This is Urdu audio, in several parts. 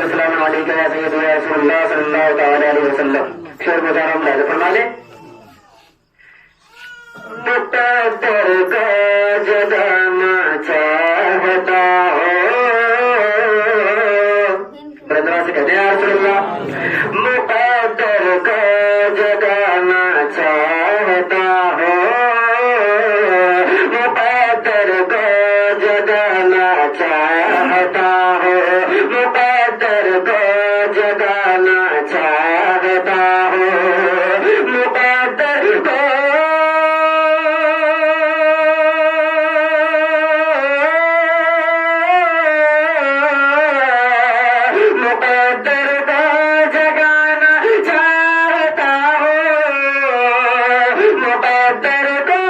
السلام علیکم یا سیدی یا رسول اللہ صلی اللہ تعالی علیہ وسلم. شعر مزارم لازم فرما لیں. مقدر کا جگانا چاہتا ہو. برادران سے کہتے ہیں یا رسول اللہ. مقدر کا جگانا چاہتا ہو. مقدر کا جگانا چاہتا ہو. مقدر کو جگانا چاہتا ہو. مقدر کو مقدر کو جگانا چاہتا ہو. مقدر کو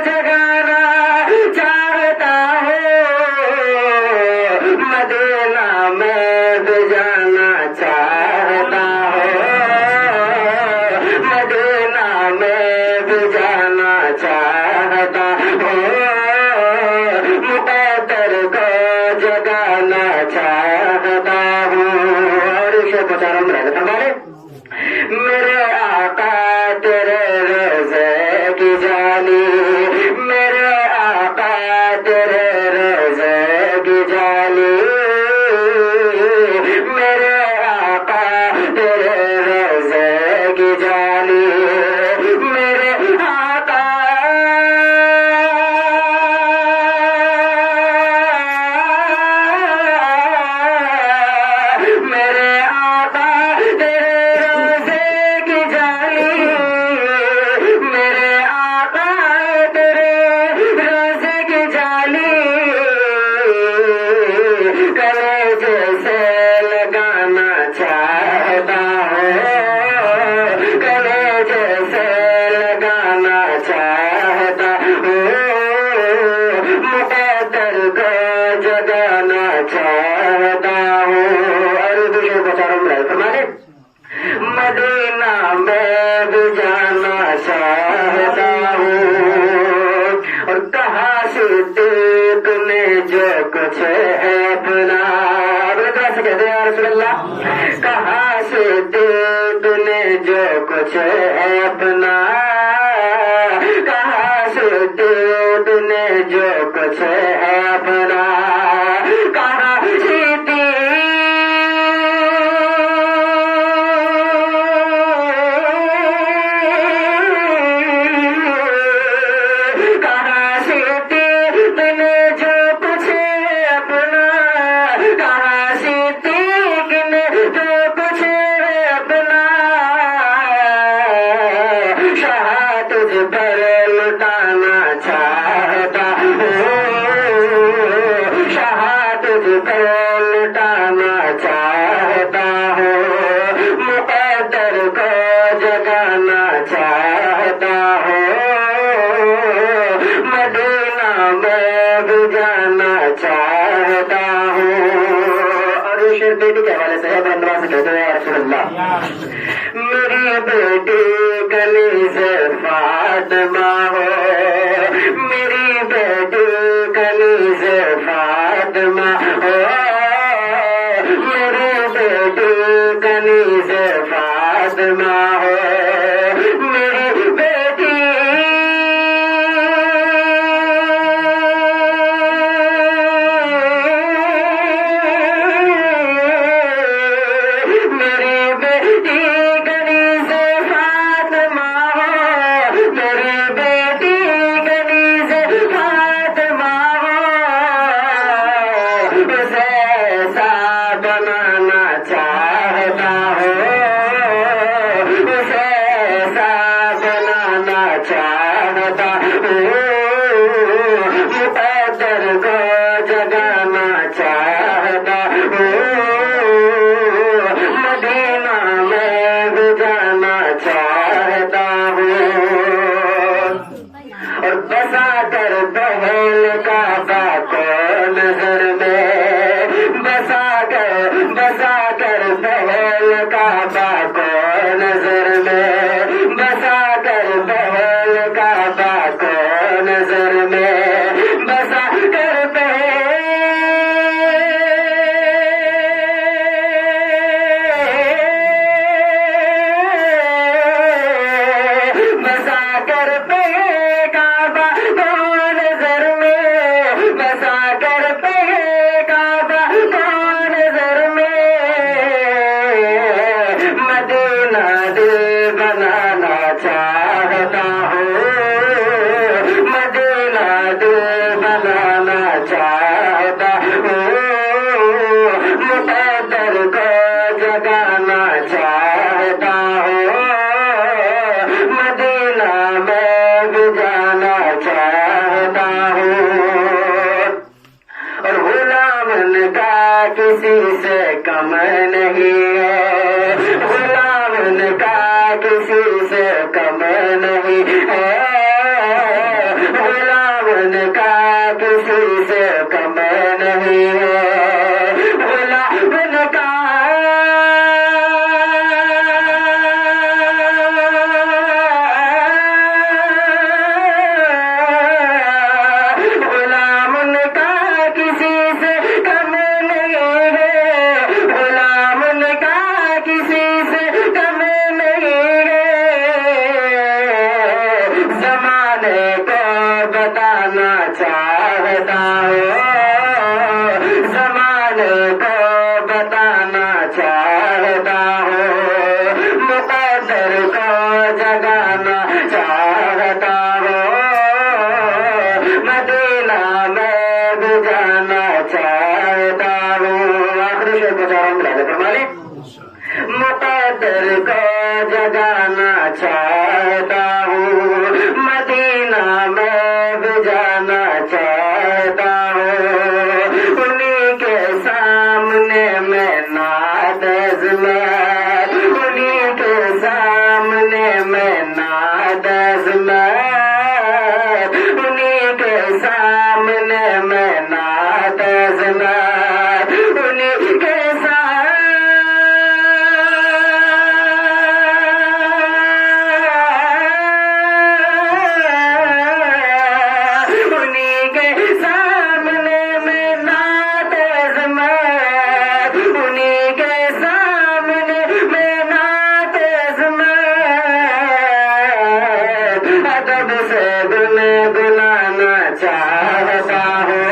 جگانا چاہتا ہو. مدینہ میں بھی جانا چاہتا ہو. مدینہ میں بھی جانا چاہتا ہو. مقدر کو جگانا چاہتا ہوں. اور اسے پچارم رہتا ہمارے. میرے آقا تیرے روزے کی جالی. میرے آقا تیرے روزے کی جالی. میرے آقا تیرے روزے کی جالی. میرے آقا میرے آقا تیرے روزے کی جالی. میرے آقا تیرے روزے کی جالی. کلیجے سے لگانا چاہتا ہوں. کلیجے سے لگانا چاہتا ہوں. مقدر کو جگانا چاہتا ہوں. اور دوسرے بچاروں میں فرمانے. مدینہ میں بھی جانا چاہتا ہوں. اور کہا صدیق نے جو کچھ ہے اپنا. برادران سے کہتے ہیں یا رسول اللہ. کہا صدیق نے جو کچھ ہے اپنا. کہا صدیق نے جو کچھ ہے اپنا. کہا صدیق کہا صدیق نے جو کچھ ہے اپنا. کہا صدیق نے جو کچھ ہے اپنا. شاہ تجھ پر لٹانا چاہتا ہوں. شاہ تجھ پر لٹانا چاہتا ہوں. مقدر کو جگانا چاہتا ہوں. مدینہ میں بھی جانا چاہتا ہوں. اور یہ شعر بیٹی کے حوالے سے ہے. برادران سے کہتے ہیں یا رسول اللہ. میری بیٹی کنیز فاطمہ ہو. میری بیٹی کنیز فاطمہ ہو. میری بیٹی کنیز فاطمہ ہو. میری بیٹی میری بیٹی کنیز فاطمہ ہو. میری بیٹی کنیز فاطمہ ہو. اسے ایسا بنانا چاہتا ہوں. اسے ایسا بنانا چاہتا ہوں. مقدر کو جگانا چاہتا ہوں. مدینہ میں بھی جانا چاہتا ہوں. اور بسا کر بہل کعبہ کو نظر میں. بسا کر بہل کعبہ کو نظر میں. بسا کر بہل کعبہ کو نظر میں. بسا کر بہل جگانا چاہتا ہوں مدینہ میں بھی جانا چاہتا ہوں اور غلام کا کسی سے کم نہیں ہے غلام کا کسی سے کم نہیں ہے غلام کا کسی سے کم نہیں ہے غلام کا غلام کا کسی سے کم نہیں ہے غلام کا کسی سے کم نہیں ہے زمانے کو بتانا چاہتا ہوں زمانے کو بتانا چاہتا ہوں مقدر کو جگانا چاہتا ہوں مدینہ میں بھی جانا چاہتا ہوں آخری شعر کو چاروں ملا دے فرمانے مقدر کو جگانا چاہتا ہوں مدینہ میں بھی جانا چاہتا ہوں انہی کے سامنے میں نعت عظمت انہی کے سامنے میں نعت عظمت انہی کے سامنے میں نعت عظمت انہی کے گنگنانا چاہتا ہوں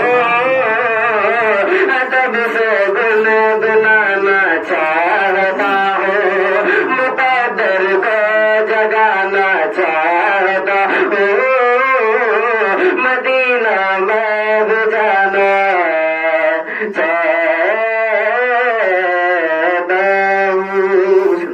ادب سے گنگنانا چاہتا ہوں مقدر کو جگانا چاہتا ہوں مدینہ میں بھی جانا چاہتا ہوں